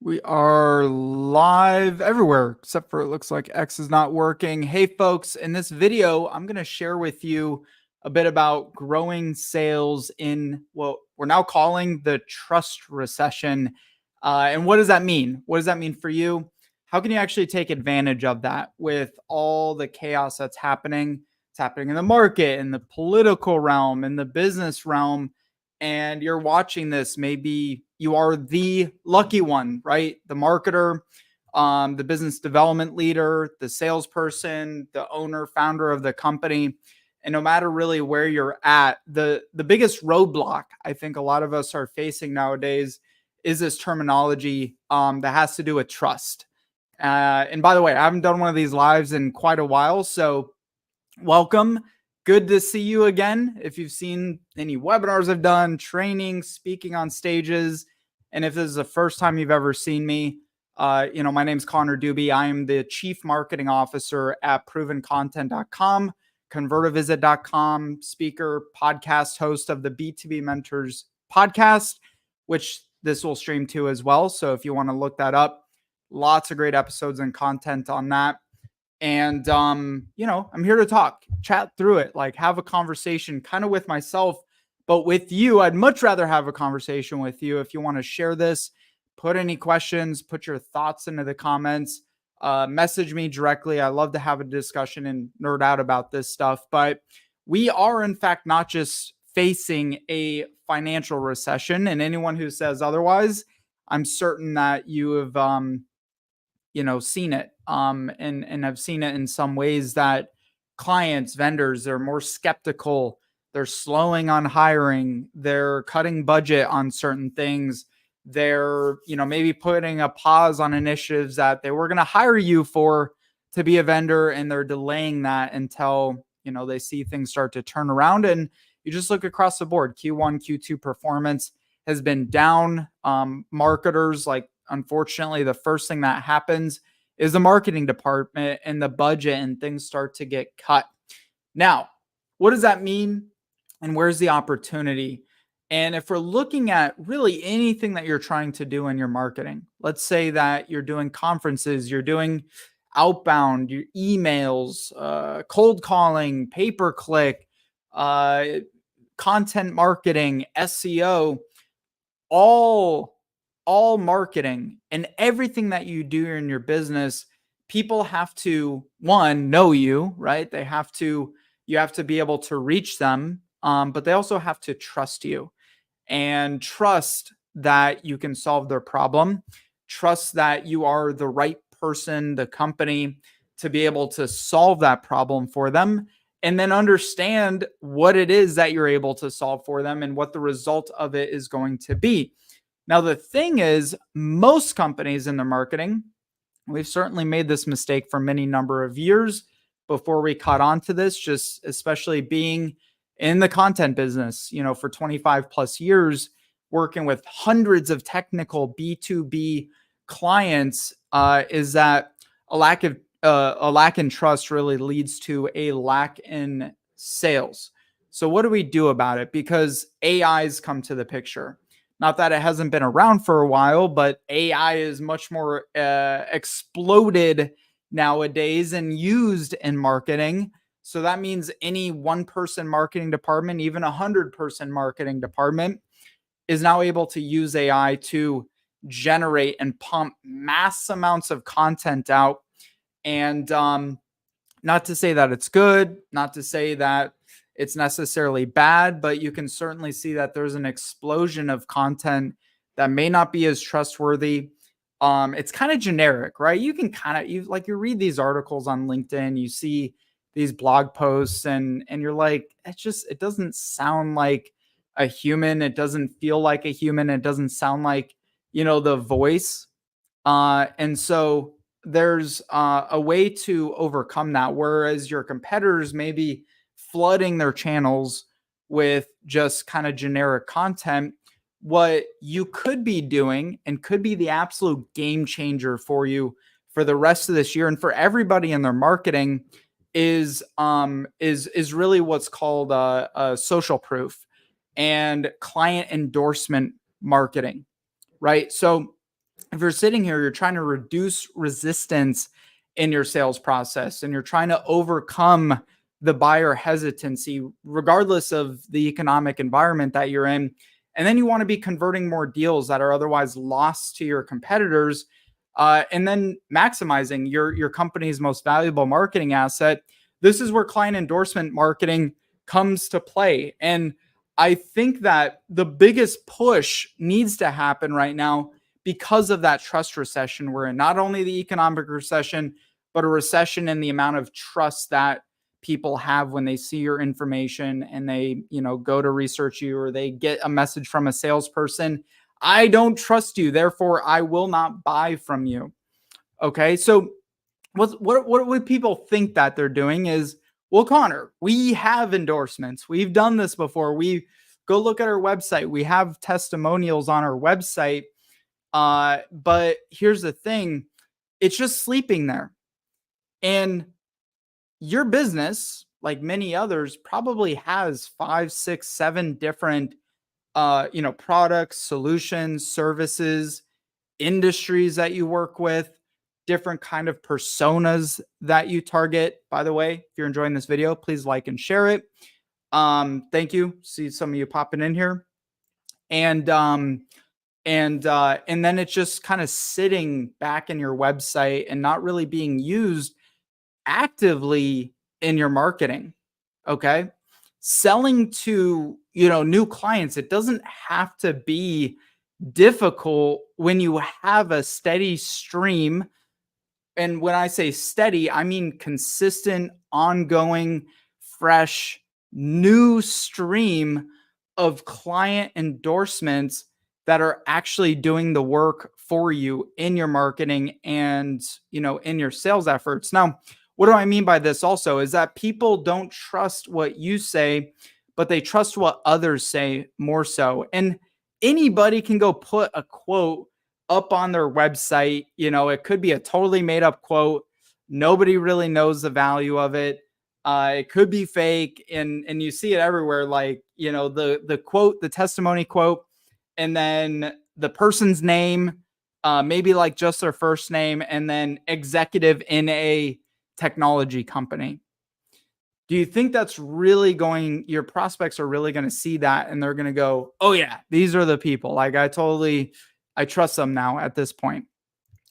We are live everywhere, except for it looks like X is not working. Hey, folks, in this video, I'm going to share with you a bit about growing sales in what we're now calling the trust recession. And what does that mean? What does that mean for you? How can you actually take advantage of that with all the chaos that's happening? It's happening in the market, in the political realm, in the business realm, and you're watching this. Maybe you are the lucky one, right? The marketer, the business development leader, the salesperson, the owner, founder of the company. And no matter really where you're at, the biggest roadblock I think a lot of us are facing nowadays is this terminology that has to do with trust. And by the way, I haven't done one of these lives in quite a while, so welcome. Good to see you again. If you've seen any webinars I've done, training, speaking on stages, and if this is the first time you've ever seen me, my name's Connor Doobie. I am the Chief Marketing Officer at provencontent.com, convertavisit.com, speaker, podcast host of the B2B Mentors podcast, which this will stream to as well. So if you want to look that up, lots of great episodes and content on that. And, I'm here to talk, chat through it, like have a conversation kind of with myself, but with you. I'd much rather have a conversation with you. If you want to share this, put any questions, put your thoughts into the comments, message me directly. I love to have a discussion and nerd out about this stuff. But we are, in fact, not just facing a financial recession. And anyone who says otherwise, I'm certain that you have, seen it, and I've seen it in some ways that clients, vendors, they're more skeptical. They're slowing on hiring. They're cutting budget on certain things. They're, maybe putting a pause on initiatives that they were going to hire you for to be a vendor, and they're delaying that until, they see things start to turn around. And you just look across the board. Q1, Q2 performance has been down. Marketers, like, unfortunately, the first thing that happens is the marketing department and the budget, and things start to get cut. Now, what does that mean? And where's the opportunity? And if we're looking at really anything that you're trying to do in your marketing, let's say that you're doing conferences, you're doing outbound, your emails, cold calling, pay-per-click, content marketing, SEO, all marketing and everything that you do in your business, people have to, one, know you, right? You have to be able to reach them, but they also have to trust you and trust that you can solve their problem, trust that you are the right person, the company, to be able to solve that problem for them, and then understand what it is that you're able to solve for them and what the result of it is going to be. Now, the thing is, most companies in their marketing, we've certainly made this mistake for many number of years before we caught on to this, just especially being in the content business, for 25 plus years, working with hundreds of technical B2B clients, is that a lack in trust really leads to a lack in sales. So what do we do about it? Because AI's come to the picture. Not that it hasn't been around for a while, but AI is much more exploded nowadays and used in marketing. So that means any one-person marketing department, even 100-person marketing department, is now able to use AI to generate and pump mass amounts of content out. And not to say that it's good, not to say that it's necessarily bad, but you can certainly see that there's an explosion of content that may not be as trustworthy. It's kind of generic, right? You can you read these articles on LinkedIn, you see these blog posts, and you're like, it doesn't sound like a human. It doesn't feel like a human. It doesn't sound like, the voice. And so there's a way to overcome that. Whereas your competitors may be flooding their channels with just kind of generic content, what you could be doing and could be the absolute game changer for you for the rest of this year and for everybody in their marketing is really what's called a social proof and client endorsement marketing, right? So if you're sitting here, you're trying to reduce resistance in your sales process and you're trying to overcome the buyer hesitancy, regardless of the economic environment that you're in. And then you want to be converting more deals that are otherwise lost to your competitors, and then maximizing your company's most valuable marketing asset. This is where client endorsement marketing comes to play. And I think that the biggest push needs to happen right now because of that trust recession we're in. Not only the economic recession, but a recession in the amount of trust that people have when they see your information and they, go to research you, or they get a message from a salesperson. I don't trust you, therefore I will not buy from you. Okay? So what would people think that they're doing is, well, Connor, we have endorsements. We've done this before. We go look at our website. We have testimonials on our website. But here's the thing, it's just sleeping there. And your business, like many others, probably has 5, 6, 7 different products, solutions, services, industries that you work with, different kind of personas that you target. By the way, if you're enjoying this video, please like and share it. Thank you. See some of you popping in here. And then it's just kind of sitting back in your website and not really being used actively in your marketing. Okay? Selling to, new clients, it doesn't have to be difficult when you have a steady stream. And when I say steady, I mean consistent, ongoing, fresh, new stream of client endorsements that are actually doing the work for you in your marketing and, in your sales efforts. Now, what do I mean by this also is that people don't trust what you say, but they trust what others say more so. And anybody can go put a quote up on their website. It could be a totally made up quote. Nobody really knows the value of it. It could be fake, and you see it everywhere. Like, the quote, the testimony quote, and then the person's name, maybe like just their first name, and then executive in a technology company. Do you think that's really your prospects are really going to see that and they're going to go, oh yeah, these are the people. Like I trust them now at this point.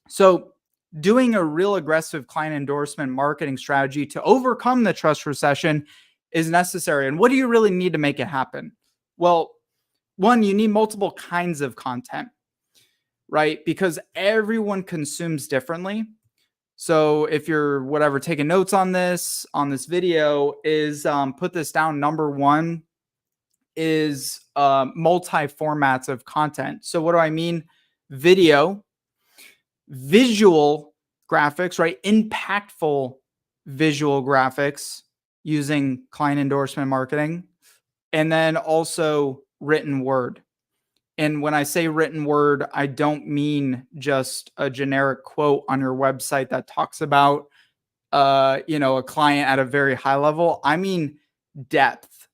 So doing a real aggressive client endorsement marketing strategy to overcome the trust recession is necessary. And what do you really need to make it happen? Well, one, you need multiple kinds of content, right? Because everyone consumes differently. So if you're taking notes on this video, is put this down. Number one is multi formats of content. So what do I mean? Video, visual graphics, right? Impactful visual graphics using client endorsement marketing, and then also written word. And when I say written word, I don't mean just a generic quote on your website that talks about, a client at a very high level. I mean depth.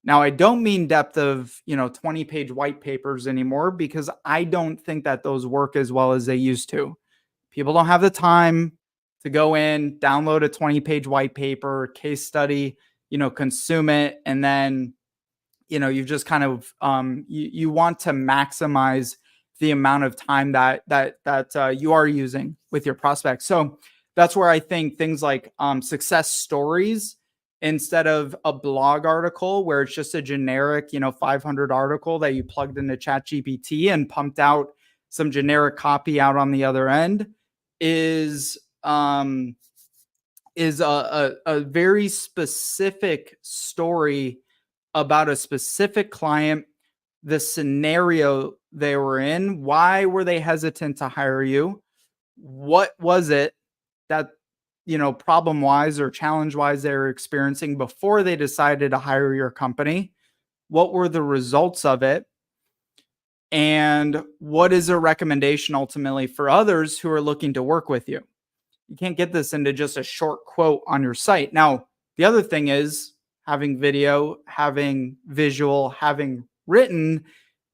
Now, I don't mean depth of, 20-page white papers anymore, because I don't think that those work as well as they used to. People don't have the time to go in, download a 20-page white paper, case study, consume it, and then you've just kind of you want to maximize the amount of time that you are using with your prospects. So that's where I think things like success stories, instead of a blog article where it's just a generic 500 article that you plugged into ChatGPT and pumped out some generic copy out on the other end, is a very specific story about a specific client, the scenario they were in, why were they hesitant to hire you, what was it that, problem wise or challenge wise they were experiencing before they decided to hire your company, what were the results of it, and what is a recommendation ultimately for others who are looking to work with you. You can't get this into just a short quote on your site. Now, the other thing is, having video, having visual, having written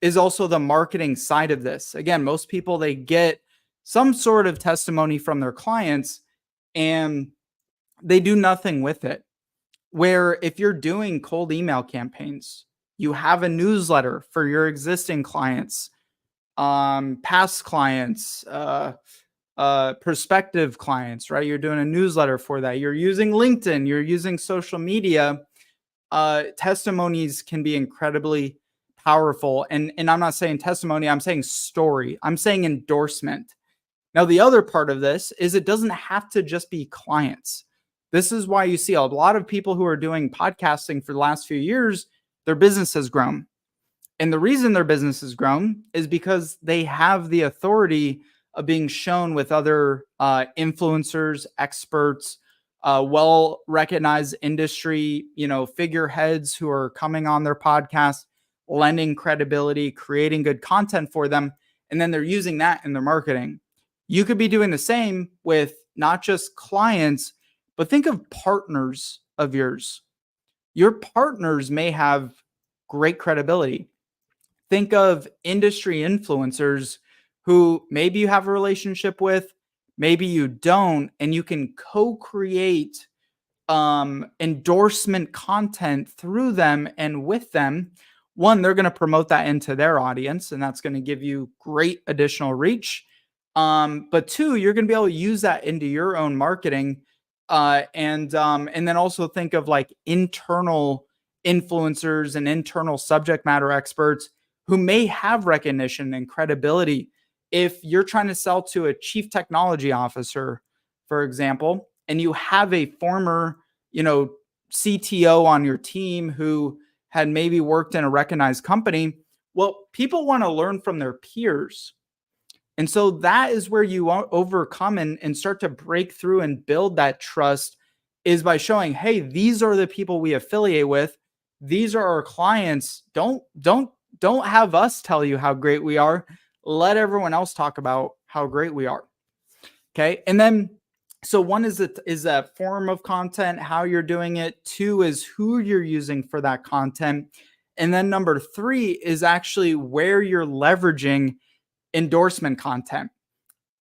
is also the marketing side of this. Again, most people, they get some sort of testimony from their clients and they do nothing with it. Where if you're doing cold email campaigns, you have a newsletter for your existing clients, past clients, prospective clients, right? You're doing a newsletter for that. You're using LinkedIn, you're using social media. Testimonies can be incredibly powerful. And I'm not saying testimony, I'm saying story. I'm saying endorsement. Now, the other part of this is it doesn't have to just be clients. This is why you see a lot of people who are doing podcasting for the last few years, their business has grown. And the reason their business has grown is because they have the authority of being shown with other influencers, experts, well recognized industry, figureheads who are coming on their podcast, lending credibility, creating good content for them, and then they're using that in their marketing. You could be doing the same with not just clients, but think of partners of yours. Your partners may have great credibility. Think of industry influencers who maybe you have a relationship with, maybe you don't, and you can co-create endorsement content through them and with them. One, they're going to promote that into their audience, and that's going to give you great additional reach. But two, you're going to be able to use that into your own marketing. And then also think of like internal influencers and internal subject matter experts who may have recognition and credibility. If you're trying to sell to a chief technology officer, for example, and you have a former, CTO on your team who had maybe worked in a recognized company, well, people want to learn from their peers. And so that is where you overcome and start to break through and build that trust, is by showing, hey, these are the people we affiliate with. These are our clients. Don't have us tell you how great we are. Let everyone else talk about how great we are. Okay. And then, so one is a form of content, how you're doing it. Two is who you're using for that content. And then number three is actually where you're leveraging endorsement content.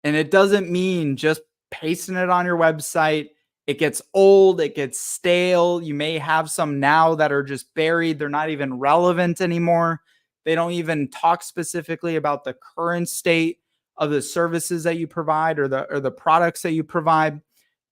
And it doesn't mean just pasting it on your website. It gets old, it gets stale. You may have some now that are just buried. They're not even relevant anymore. They don't even talk specifically about the current state of the services that you provide or the products that you provide.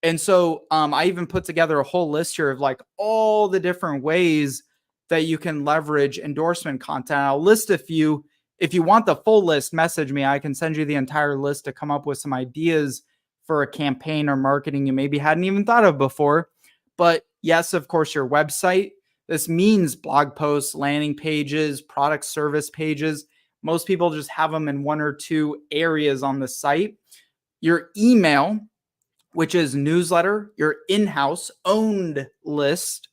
And so I even put together a whole list here of like all the different ways that you can leverage endorsement content. I'll list a few. If you want the full list, message me. I can send you the entire list to come up with some ideas for a campaign or marketing you maybe hadn't even thought of before. But yes, of course, your website. This means blog posts, landing pages, product service pages. Most people just have them in one or two areas on the site. Your email, which is newsletter, your in-house owned list,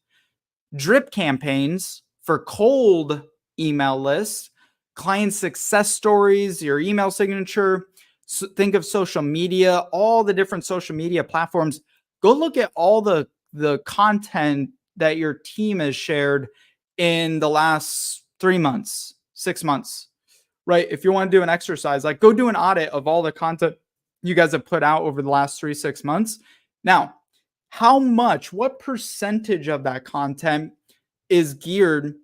drip campaigns for cold email lists, client success stories, your email signature. So think of social media, all the different social media platforms. Go look at all the content that your team has shared in the last 3 months, 6 months, right? If you want to do an exercise, like go do an audit of all the content you guys have put out over the last 3-6 months. Now, what percentage of that content is geared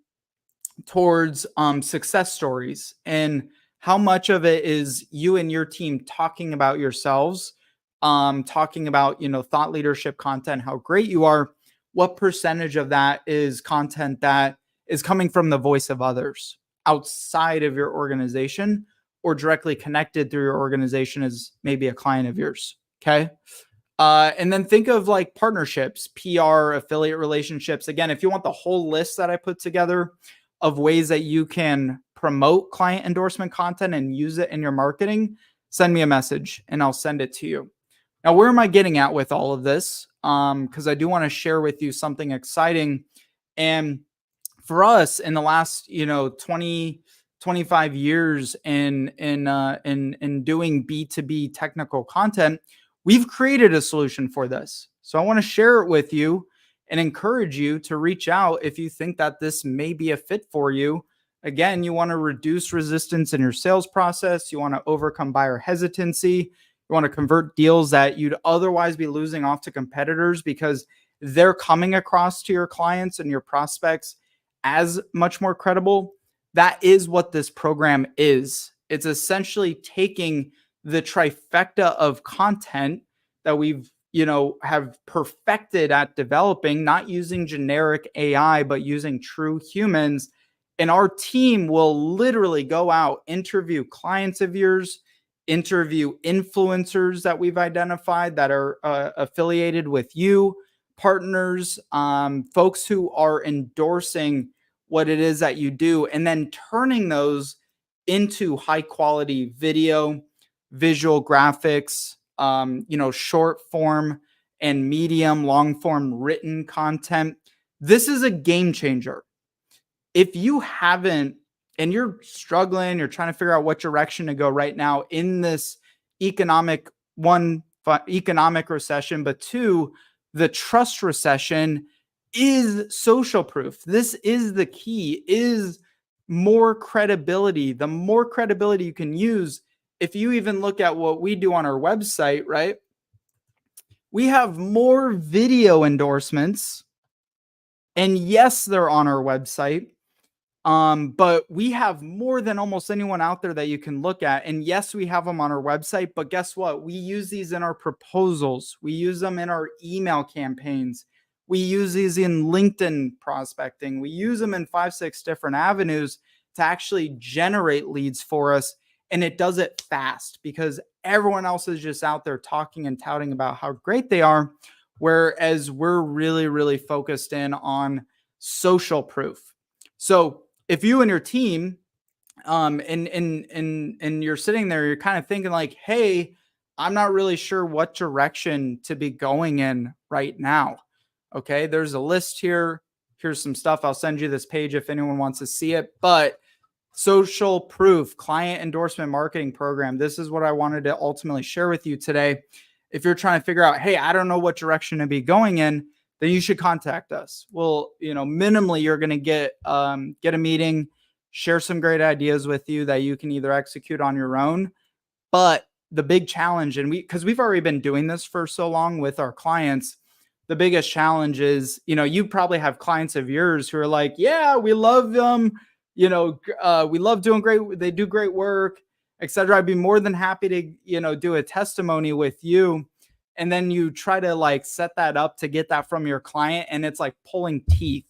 towards success stories, and how much of it is you and your team talking about yourselves, talking about, thought leadership content, how great you are? What percentage of that is content that is coming from the voice of others outside of your organization or directly connected through your organization as maybe a client of yours? Okay. And then think of like partnerships, PR, affiliate relationships. Again, if you want the whole list that I put together of ways that you can promote client endorsement content and use it in your marketing, send me a message and I'll send it to you. Now, where am I getting at with all of this? Because I do want to share with you something exciting. And for us in the last, 20, 25 years in doing B2B technical content, we've created a solution for this. So I want to share it with you and encourage you to reach out if you think that this may be a fit for you. Again, you want to reduce resistance in your sales process. You want to overcome buyer hesitancy. You want to convert deals that you'd otherwise be losing off to competitors because they're coming across to your clients and your prospects as much more credible. That is what this program is. It's essentially taking the trifecta of content that we've, have perfected at developing, not using generic AI, but using true humans. And our team will literally go out, interview clients of yours, interview influencers that we've identified that are affiliated with you, partners, folks who are endorsing what it is that you do, and then turning those into high quality video, visual graphics, short form and medium, long form written content. This is a game changer. If you haven't, and you're struggling, you're trying to figure out what direction to go right now in this economic recession, but two, the trust recession, is social proof. This is the key, is more credibility. The more credibility you can use, if you even look at what we do on our website, right? We have more video endorsements, and yes, they're on our website. But we have more than almost anyone out there that you can look at. And yes, we have them on our website, but guess what? We use these in our proposals. We use them in our email campaigns. We use these in LinkedIn prospecting. We use them in 5-6 different avenues to actually generate leads for us. And it does it fast because everyone else is just out there talking and touting about how great they are. Whereas we're really, really focused in on social proof. So if you and your team, and you're sitting there, you're kind of thinking like, hey, I'm not really sure what direction to be going in right now. Okay, there's a list here. Here's some stuff. I'll send you this page if anyone wants to see it. But social proof, client endorsement marketing program. This is what I wanted to ultimately share with you today. If you're trying to figure out, hey, I don't know what direction to be going in, then you should contact us. Well, minimally, you're going to get a meeting, share some great ideas with you that you can either execute on your own. But the big challenge, and because we've already been doing this for so long with our clients, the biggest challenge is, you probably have clients of yours who are like, yeah, we love them. We love doing great. They do great work, etc. I'd be more than happy to, do a testimony with you. And then you try to like set that up to get that from your client. And it's like pulling teeth.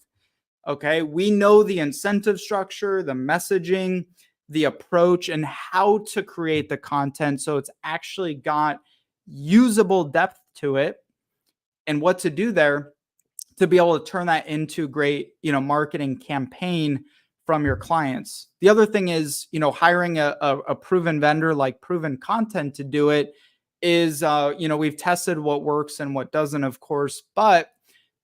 Okay. We know the incentive structure, the messaging, the approach, and how to create the content. So it's actually got usable depth to it and what to do there to be able to turn that into great, marketing campaign from your clients. The other thing is, hiring a proven vendor like Proven Content to do it is, we've tested what works and what doesn't, of course, but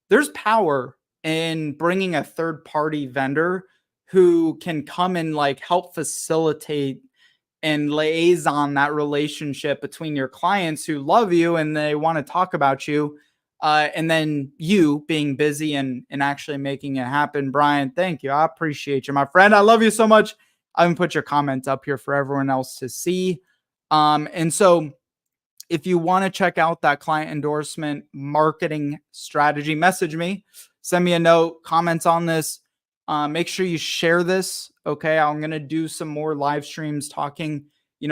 there's power in bringing a third party vendor who can come and like help facilitate and liaison that relationship between your clients who love you and they want to talk about you. And then you being busy and actually making it happen. Brian, thank you. I appreciate you, my friend. I love you so much. I even put your comments up here for everyone else to see. And so if you want to check out that client endorsement marketing strategy, message me, send me a note, comments on this. Make sure you share this. Okay. I'm going to do some more live streams talking,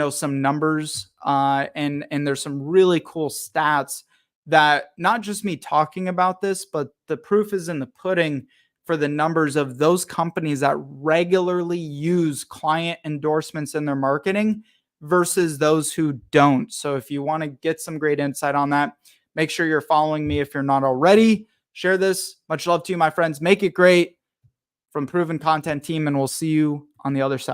some numbers, and there's some really cool stats that not just me talking about this, but the proof is in the pudding for the numbers of those companies that regularly use client endorsements in their marketing versus those who don't. So if you want to get some great insight on that, make sure you're following me if you're not already. Share this. Much love to you, my friends. Make it great from Proven Content team, and we'll see you on the other side.